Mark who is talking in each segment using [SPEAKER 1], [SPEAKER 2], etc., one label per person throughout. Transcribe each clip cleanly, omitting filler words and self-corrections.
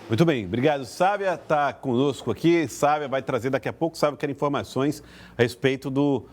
[SPEAKER 1] Muito bem, obrigado. Sávia está conosco aqui. Sávia vai trazer daqui a pouco, Sávia quer informações a respeito do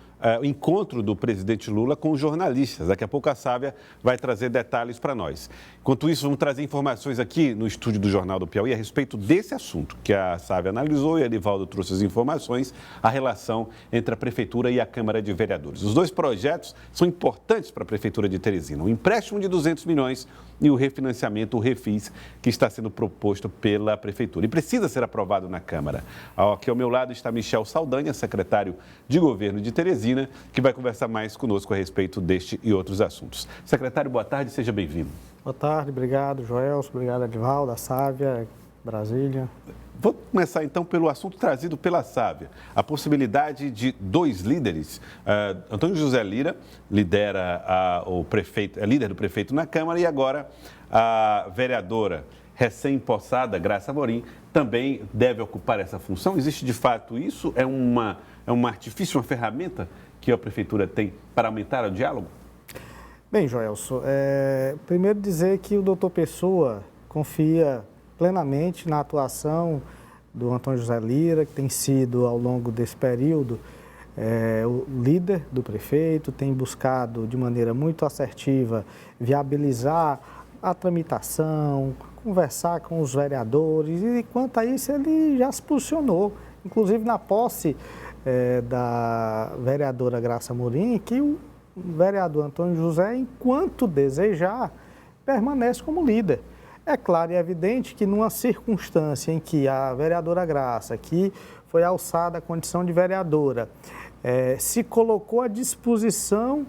[SPEAKER 1] encontro do presidente Lula com os jornalistas. Daqui a pouco a Sávia vai trazer detalhes para nós. Enquanto isso, vamos trazer informações aqui no estúdio do Jornal do Piauí a respeito desse assunto que a Sávia analisou e a Edivaldo trouxe as informações, a relação entre a Prefeitura e a Câmara de Vereadores. Os dois projetos são importantes para a Prefeitura de Teresina. O empréstimo de 200 milhões e o refinanciamento, o refis, que está sendo proposto pela Prefeitura e precisa ser aprovado na Câmara. Aqui ao meu lado está Michel Saldanha, secretário de Governo de Teresina, que vai conversar mais conosco a respeito deste e outros assuntos. Secretário, boa tarde, seja bem-vindo.
[SPEAKER 2] Boa tarde, obrigado, Joelson, obrigado, Edivaldo, a Sávia, Brasília.
[SPEAKER 1] Vou começar então pelo assunto trazido pela Sávia, a possibilidade de dois líderes. Antônio José Lira lidera o prefeito, é líder do prefeito na Câmara, e agora a vereadora recém-possada, Graça Amorim, também deve ocupar essa função. Existe de fato isso? É um artifício, uma ferramenta que a Prefeitura tem para aumentar o diálogo?
[SPEAKER 2] Bem, Joelson, primeiro dizer que o doutor Pessoa confia plenamente na atuação do Antônio José Lira, que tem sido, ao longo desse período, o líder do prefeito, tem buscado de maneira muito assertiva viabilizar a tramitação, conversar com os vereadores, e quanto a isso ele já se posicionou, inclusive na posse da vereadora Graça Amorim, que o vereador Antônio José, enquanto desejar, permanece como líder. É claro e evidente que numa circunstância em que a vereadora Graça, que foi alçada à condição de vereadora, se colocou à disposição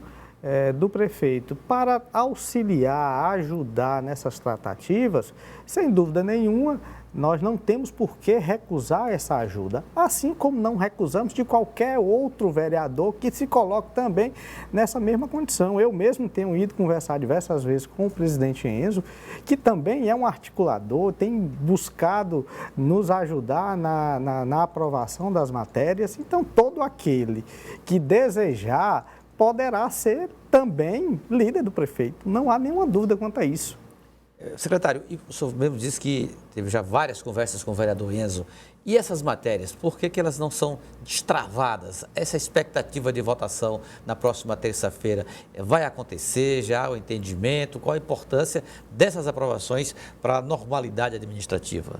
[SPEAKER 2] do prefeito para auxiliar, ajudar nessas tratativas, sem dúvida nenhuma, nós não temos por que recusar essa ajuda, assim como não recusamos de qualquer outro vereador que se coloque também nessa mesma condição. Eu mesmo tenho ido conversar diversas vezes com o presidente Enzo, que também é um articulador, tem buscado nos ajudar na aprovação das matérias. Então, todo aquele que desejar poderá ser também líder do prefeito. Não há nenhuma dúvida quanto a isso.
[SPEAKER 3] Secretário, o senhor mesmo disse que teve já várias conversas com o vereador Enzo. E essas matérias, por que elas não são destravadas? Essa expectativa de votação na próxima terça-feira vai acontecer? Já há o entendimento? Qual a importância dessas aprovações para a normalidade administrativa?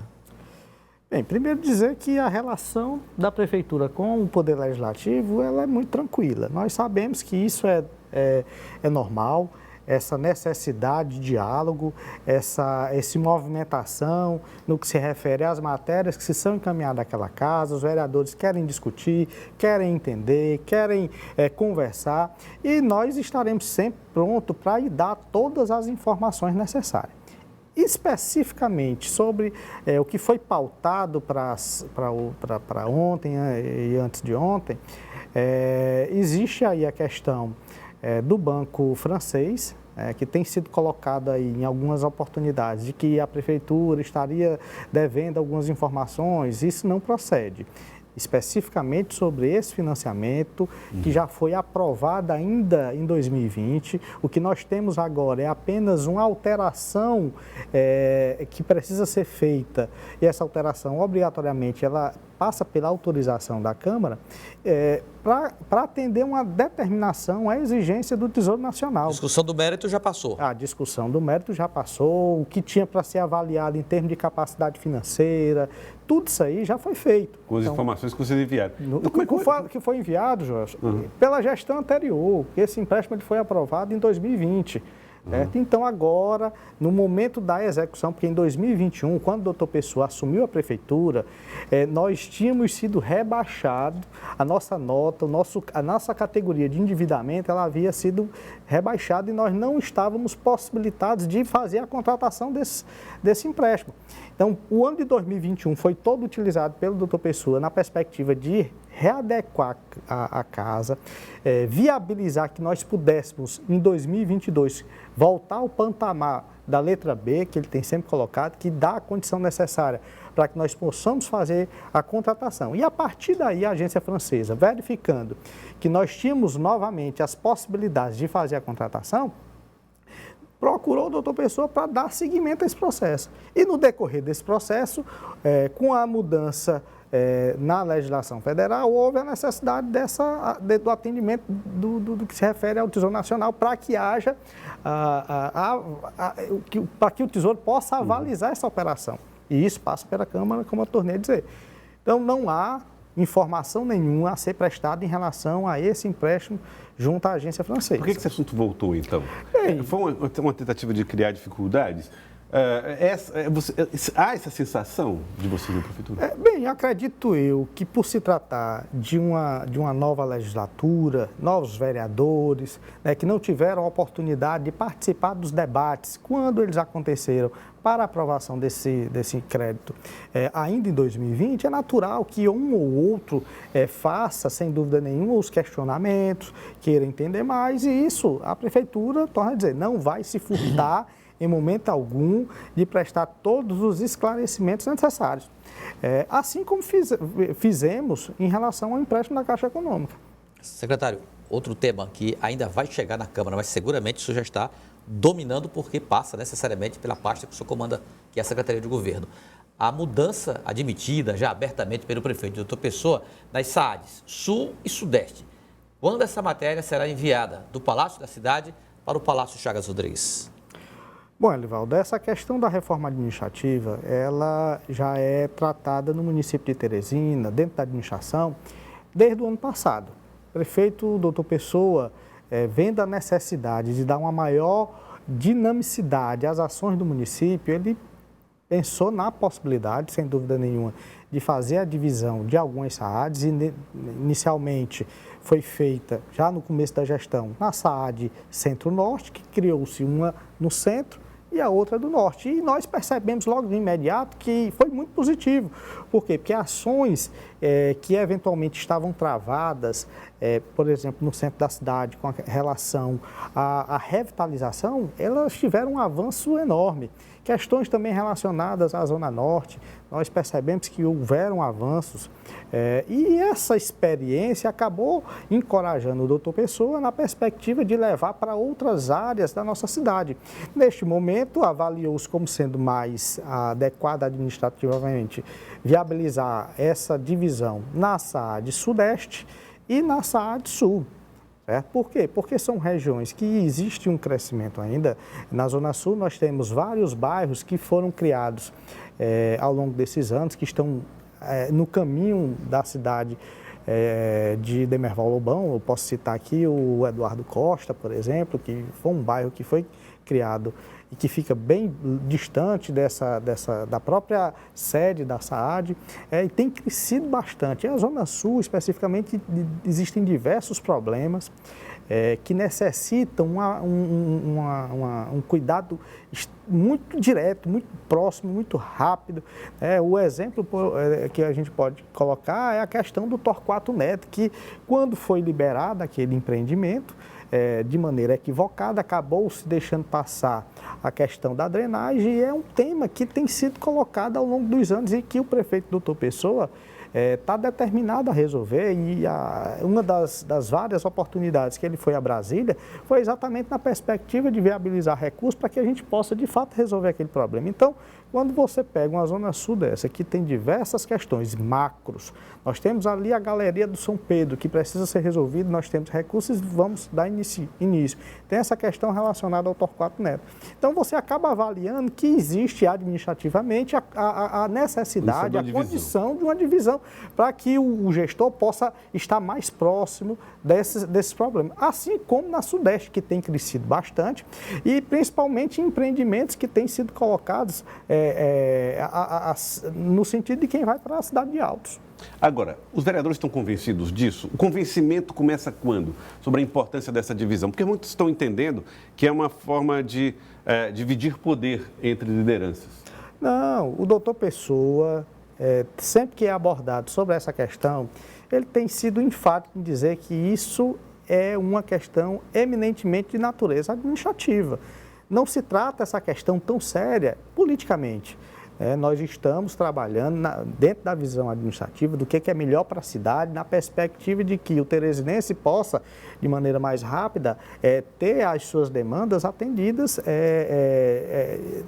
[SPEAKER 2] Bem, primeiro dizer que a relação da Prefeitura com o Poder Legislativo ela é muito tranquila. Nós sabemos que isso é normal, essa necessidade de diálogo, essa movimentação no que se refere às matérias que se são encaminhadas àquela casa, os vereadores querem discutir, querem entender, querem conversar, e nós estaremos sempre prontos para dar todas as informações necessárias. Especificamente sobre o que foi pautado para ontem e antes de ontem, existe aí a questão do banco francês, que tem sido colocado aí em algumas oportunidades de que a Prefeitura estaria devendo algumas informações. Isso não procede. Especificamente sobre esse financiamento, que já foi aprovado ainda em 2020. O que nós temos agora é apenas uma alteração que precisa ser feita, e essa alteração, obrigatoriamente, ela passa pela autorização da Câmara, para atender uma determinação, a exigência do Tesouro Nacional.
[SPEAKER 3] A discussão do mérito já passou.
[SPEAKER 2] A discussão do mérito já passou, o que tinha para ser avaliado em termos de capacidade financeira, tudo isso aí já foi feito.
[SPEAKER 1] Com as informações que vocês enviaram.
[SPEAKER 2] Que foi enviado, Jorge, pela gestão anterior. Esse empréstimo ele foi aprovado em 2020. Então, agora, no momento da execução, porque em 2021, quando o doutor Pessoa assumiu a Prefeitura, nós tínhamos sido rebaixados, a nossa nota, a nossa categoria de endividamento, ela havia sido rebaixada e nós não estávamos possibilitados de fazer a contratação desse empréstimo. Então, o ano de 2021 foi todo utilizado pelo doutor Pessoa na perspectiva de readequar a casa, viabilizar que nós pudéssemos, em 2022, voltar ao patamar da letra B, que ele tem sempre colocado, que dá a condição necessária para que nós possamos fazer a contratação. E a partir daí, a agência francesa, verificando que nós tínhamos novamente as possibilidades de fazer a contratação, procurou o doutor Pessoa para dar seguimento a esse processo. E no decorrer desse processo, com a mudança na legislação federal, houve a necessidade do atendimento do que se refere ao Tesouro Nacional para que haja, para que o Tesouro possa avalizar essa operação. E isso passa pela Câmara, como eu tornei a dizer. Então, não há informação nenhuma a ser prestada em relação a esse empréstimo junto à agência francesa.
[SPEAKER 1] Por que esse assunto voltou, então? Foi uma tentativa de criar dificuldades? Há essa sensação de vocês na prefeitura?
[SPEAKER 2] Bem, acredito eu que por se tratar de uma nova legislatura, novos vereadores, que não tiveram a oportunidade de participar dos debates quando eles aconteceram para a aprovação desse crédito ainda em 2020, é natural que um ou outro faça, sem dúvida nenhuma, os questionamentos, queira entender mais, e isso a prefeitura, torna a dizer, não vai se furtar em momento algum, de prestar todos os esclarecimentos necessários. Assim como fizemos em relação ao empréstimo da Caixa Econômica.
[SPEAKER 3] Secretário, outro tema que ainda vai chegar na Câmara, mas seguramente isso já está dominando porque passa necessariamente pela pasta que o senhor comanda, que é a Secretaria de Governo. A mudança admitida já abertamente pelo prefeito doutor Pessoa nas SAADs Sul e Sudeste. Quando essa matéria será enviada do Palácio da Cidade para o Palácio Chagas Rodrigues?
[SPEAKER 2] Bom, Elivaldo, essa questão da reforma administrativa, ela já é tratada no município de Teresina, dentro da administração, desde o ano passado. O prefeito doutor Pessoa, vendo a necessidade de dar uma maior dinamicidade às ações do município, ele pensou na possibilidade, sem dúvida nenhuma, de fazer a divisão de algumas SAADs. Inicialmente foi feita, já no começo da gestão, na SAAD Centro-Norte, que criou-se uma no centro e a outra do norte. E nós percebemos logo de imediato que foi muito positivo. Por quê? Porque ações que eventualmente estavam travadas, por exemplo, no centro da cidade, com relação à revitalização, elas tiveram um avanço enorme. Questões também relacionadas à Zona Norte, nós percebemos que houveram avanços e essa experiência acabou encorajando o doutor Pessoa na perspectiva de levar para outras áreas da nossa cidade. Neste momento, avaliou-se como sendo mais adequado administrativamente viabilizar essa divisão na SAAD Sudeste e na SAAD Sul. Certo? Por quê? Porque são regiões que existe um crescimento ainda. Na Zona Sul nós temos vários bairros que foram criados ao longo desses anos, que estão no caminho da cidade de Demerval Lobão. Eu posso citar aqui o Eduardo Costa, por exemplo, que foi um bairro que foi criado e que fica bem distante da própria sede da SAAD, e tem crescido bastante. A Zona Sul, especificamente, existem diversos problemas que necessitam um cuidado muito direto, muito próximo, muito rápido. O exemplo que a gente pode colocar é a questão do Torquato Neto, que quando foi liberado aquele empreendimento, de maneira equivocada, acabou se deixando passar a questão da drenagem, e é um tema que tem sido colocado ao longo dos anos e que o prefeito doutor Pessoa está determinado a resolver. E uma das várias oportunidades que ele foi a Brasília foi exatamente na perspectiva de viabilizar recursos para que a gente possa de fato resolver aquele problema. Então, quando você pega uma Zona Sul dessa, que tem diversas questões macros, nós temos ali a Galeria do São Pedro, que precisa ser resolvido, nós temos recursos e vamos dar início. Tem essa questão relacionada ao Torquato Neto. Então, você acaba avaliando que existe administrativamente a necessidade, a condição de uma divisão, para que o gestor possa estar mais próximo desses problemas. Assim como na Sudeste, que tem crescido bastante, e principalmente em empreendimentos que têm sido colocados no sentido de quem vai para a cidade de Altos.
[SPEAKER 1] Agora, os vereadores estão convencidos disso? O convencimento começa quando? Sobre a importância dessa divisão? Porque muitos estão entendendo que é uma forma de dividir poder entre lideranças.
[SPEAKER 2] Não, o doutor Pessoa, sempre que é abordado sobre essa questão, ele tem sido enfático em dizer que isso é uma questão eminentemente de natureza administrativa. Não se trata essa questão tão séria politicamente. Nós estamos trabalhando dentro da visão administrativa do que é melhor para a cidade, na perspectiva de que o teresinense possa, de maneira mais rápida, ter as suas demandas atendidas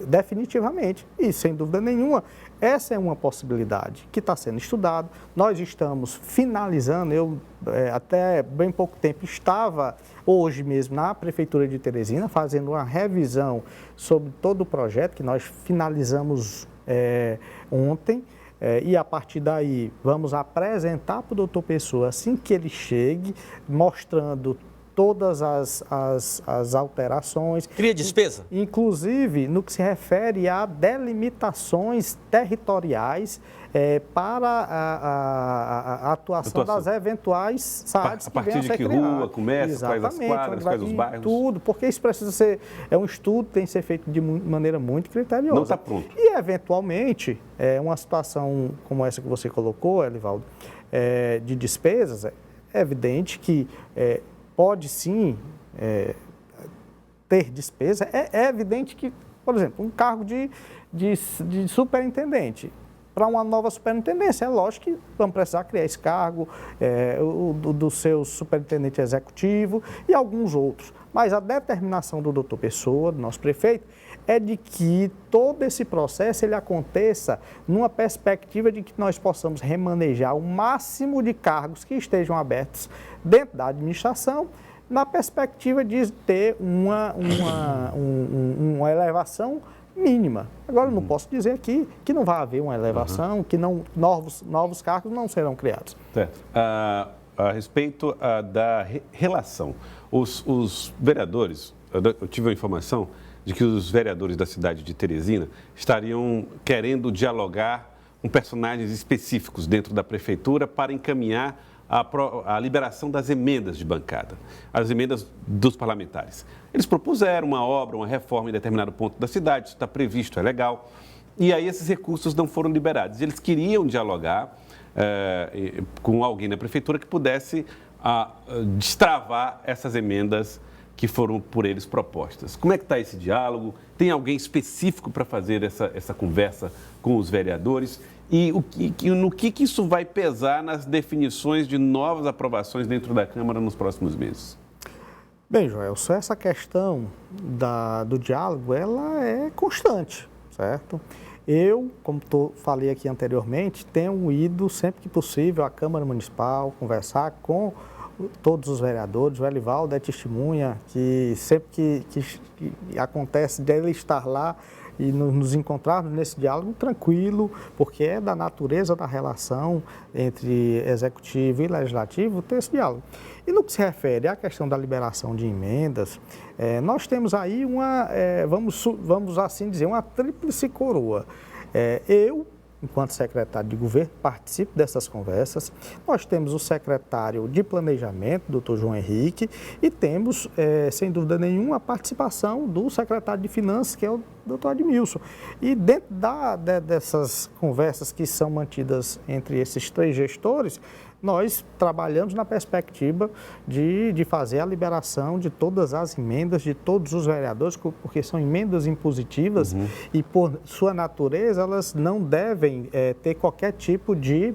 [SPEAKER 2] definitivamente. E, sem dúvida nenhuma, essa é uma possibilidade que está sendo estudada. Nós estamos finalizando, até bem pouco tempo estava, hoje mesmo, na Prefeitura de Teresina, fazendo uma revisão sobre todo o projeto que nós finalizamos ontem, e a partir daí vamos apresentar para o doutor Pessoa assim que ele chegue, mostrando todas as alterações.
[SPEAKER 3] Cria despesa?
[SPEAKER 2] Inclusive no que se refere a delimitações territoriais para a atuação das eventuais SADs
[SPEAKER 1] a partir de que rua começa, quais as quadras, quais os bairros?
[SPEAKER 2] Tudo, porque isso precisa ser, um estudo que tem que ser feito de maneira muito criteriosa.
[SPEAKER 1] Não está pronto.
[SPEAKER 2] E, eventualmente, uma situação como essa que você colocou, Elivaldo, de despesas, é evidente que pode sim ter despesa. É evidente que, por exemplo, um cargo de superintendente, para uma nova superintendência, é lógico que vamos precisar criar esse cargo, do seu superintendente executivo e alguns outros. Mas a determinação do doutor Pessoa, do nosso prefeito, é de que todo esse processo ele aconteça numa perspectiva de que nós possamos remanejar o máximo de cargos que estejam abertos dentro da administração, na perspectiva de ter uma elevação mínima. Agora, eu não posso dizer aqui que não vai haver uma elevação, que novos cargos não serão criados.
[SPEAKER 1] Certo. A respeito da relação, os vereadores, eu tive a informação de que os vereadores da cidade de Teresina estariam querendo dialogar com personagens específicos dentro da prefeitura para encaminhar a liberação das emendas de bancada, as emendas dos parlamentares. Eles propuseram uma obra, uma reforma em determinado ponto da cidade, isso está previsto, é legal, e aí esses recursos não foram liberados. Eles queriam dialogar com alguém na prefeitura que pudesse destravar essas emendas que foram por eles propostas. Como é que está esse diálogo? Tem alguém específico para fazer essa conversa com os vereadores? E no que isso vai pesar nas definições de novas aprovações dentro da Câmara nos próximos meses?
[SPEAKER 2] Bem, Joel, só essa questão do diálogo, ela é constante, certo? Eu, como falei aqui anteriormente, tenho ido sempre que possível à Câmara Municipal, conversar com todos os vereadores. O Elivaldo é testemunha que sempre que acontece dele estar lá e nos encontrarmos nesse diálogo tranquilo, porque é da natureza da relação entre executivo e legislativo ter esse diálogo. E no que se refere à questão da liberação de emendas, nós temos aí vamos assim dizer, uma tríplice coroa. Eu, enquanto secretário de governo, participo dessas conversas. Nós temos o secretário de Planejamento, doutor João Henrique, e temos, sem dúvida nenhuma, a participação do secretário de Finanças, que é o doutor Admilson. E dentro dessas conversas que são mantidas entre esses três gestores, nós trabalhamos na perspectiva de fazer a liberação de todas as emendas de todos os vereadores, porque são emendas impositivas e, por sua natureza, elas não devem ter qualquer tipo de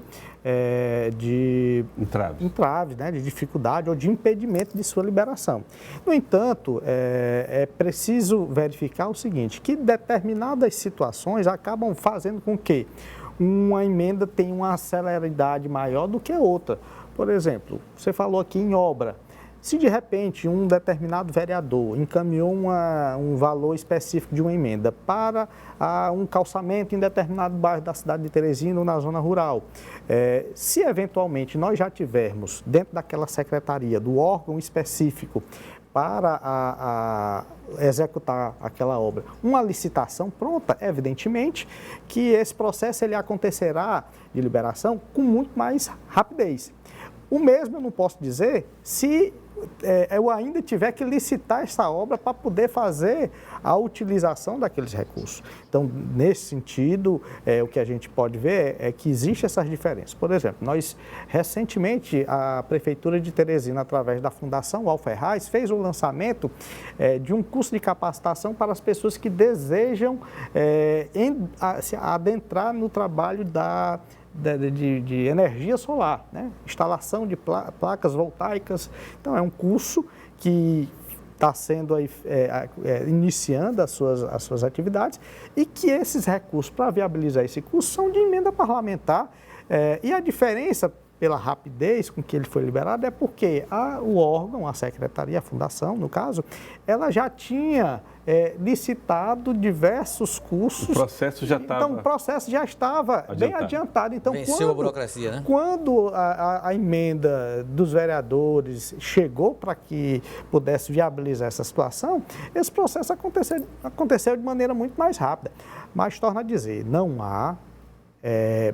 [SPEAKER 2] entrave, né, de dificuldade ou de impedimento de sua liberação. No entanto, é preciso verificar o seguinte, que determinadas situações acabam fazendo com que uma emenda tenha uma celeridade maior do que a outra. Por exemplo, você falou aqui em obra. Se de repente um determinado vereador encaminhou um valor específico de uma emenda para um calçamento em determinado bairro da cidade de Teresina ou na zona rural, se eventualmente nós já tivermos dentro daquela secretaria, do órgão específico, para executar aquela obra, uma licitação pronta, evidentemente que esse processo ele acontecerá de liberação com muito mais rapidez. O mesmo eu não posso dizer se eu ainda tiver que licitar essa obra para poder fazer a utilização daqueles recursos. Então, nesse sentido, o que a gente pode ver é que existem essas diferenças. Por exemplo, nós, recentemente, a Prefeitura de Teresina, através da Fundação Alferraz, fez o lançamento de um curso de capacitação para as pessoas que desejam se adentrar no trabalho de energia solar, né? Instalação de placas voltaicas. Então, é um curso que está sendo aí, iniciando as suas atividades e que esses recursos para viabilizar esse curso são de emenda parlamentar e a diferença pela rapidez com que ele foi liberado é porque o órgão, a secretaria, a fundação, no caso, ela já tinha licitado diversos cursos.
[SPEAKER 1] O processo já estava...
[SPEAKER 2] Então, o processo já estava bem adiantado. Então,
[SPEAKER 3] venceu a burocracia, né?
[SPEAKER 2] Quando a emenda dos vereadores chegou para que pudesse viabilizar essa situação, esse processo aconteceu de maneira muito mais rápida. Mas, torna a dizer, não há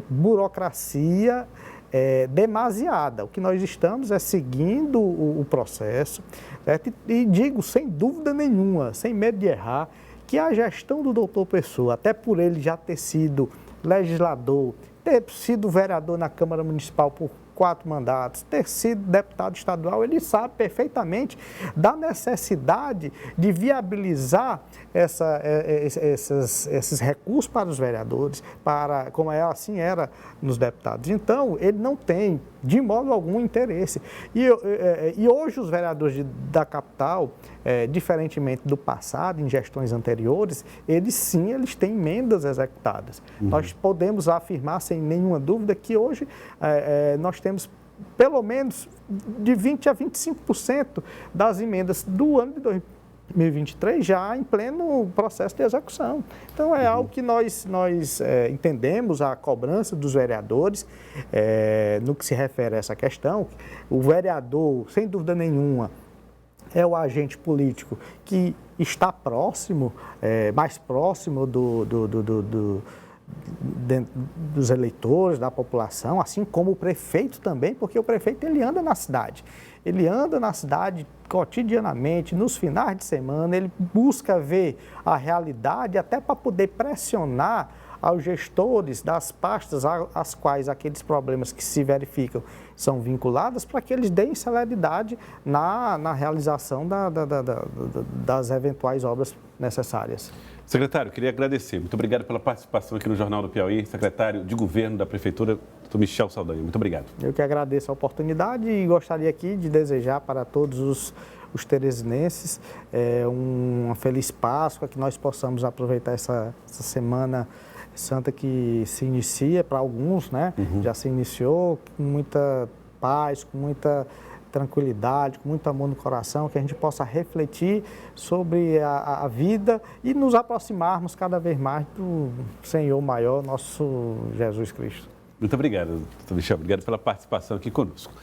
[SPEAKER 2] burocracia demasiada. O que nós estamos é seguindo o processo, certo? E digo, sem dúvida nenhuma, sem medo de errar, que a gestão do doutor Pessoa, até por ele já ter sido legislador, ter sido vereador na Câmara Municipal por 4 mandatos, ter sido deputado estadual, ele sabe perfeitamente da necessidade de viabilizar esses recursos para os vereadores, como assim era nos deputados. Então, ele não tem, de modo algum, interesse. E hoje os vereadores da capital, diferentemente do passado, em gestões anteriores, eles têm emendas executadas. Nós podemos afirmar, sem nenhuma dúvida, que hoje nós temos pelo menos de 20% a 25% das emendas do ano de 2023 já em pleno processo de execução. Então, é algo que nós entendemos, a cobrança dos vereadores, no que se refere a essa questão. O vereador, sem dúvida nenhuma, é o agente político que está próximo, mais próximo dos eleitores, da população, assim como o prefeito também, porque o prefeito ele anda na cidade. Ele anda na cidade cotidianamente, nos finais de semana, ele busca ver a realidade até para poder pressionar aos gestores das pastas às quais aqueles problemas que se verificam são vinculados, para que eles deem celeridade na realização das eventuais obras necessárias.
[SPEAKER 1] Secretário, queria agradecer. Muito obrigado pela participação aqui no Jornal do Piauí. Secretário de Governo da Prefeitura, Dr. Michel Saldanha. Muito obrigado.
[SPEAKER 2] Eu que agradeço a oportunidade e gostaria aqui de desejar para todos os teresinenses uma feliz Páscoa, que nós possamos aproveitar essa semana santa que se inicia, para alguns, né? Já se iniciou com muita paz, com muita tranquilidade, com muito amor no coração, que a gente possa refletir sobre a vida e nos aproximarmos cada vez mais do Senhor maior, nosso Jesus Cristo.
[SPEAKER 1] Muito obrigado, Dr. Michel. Obrigado pela participação aqui conosco.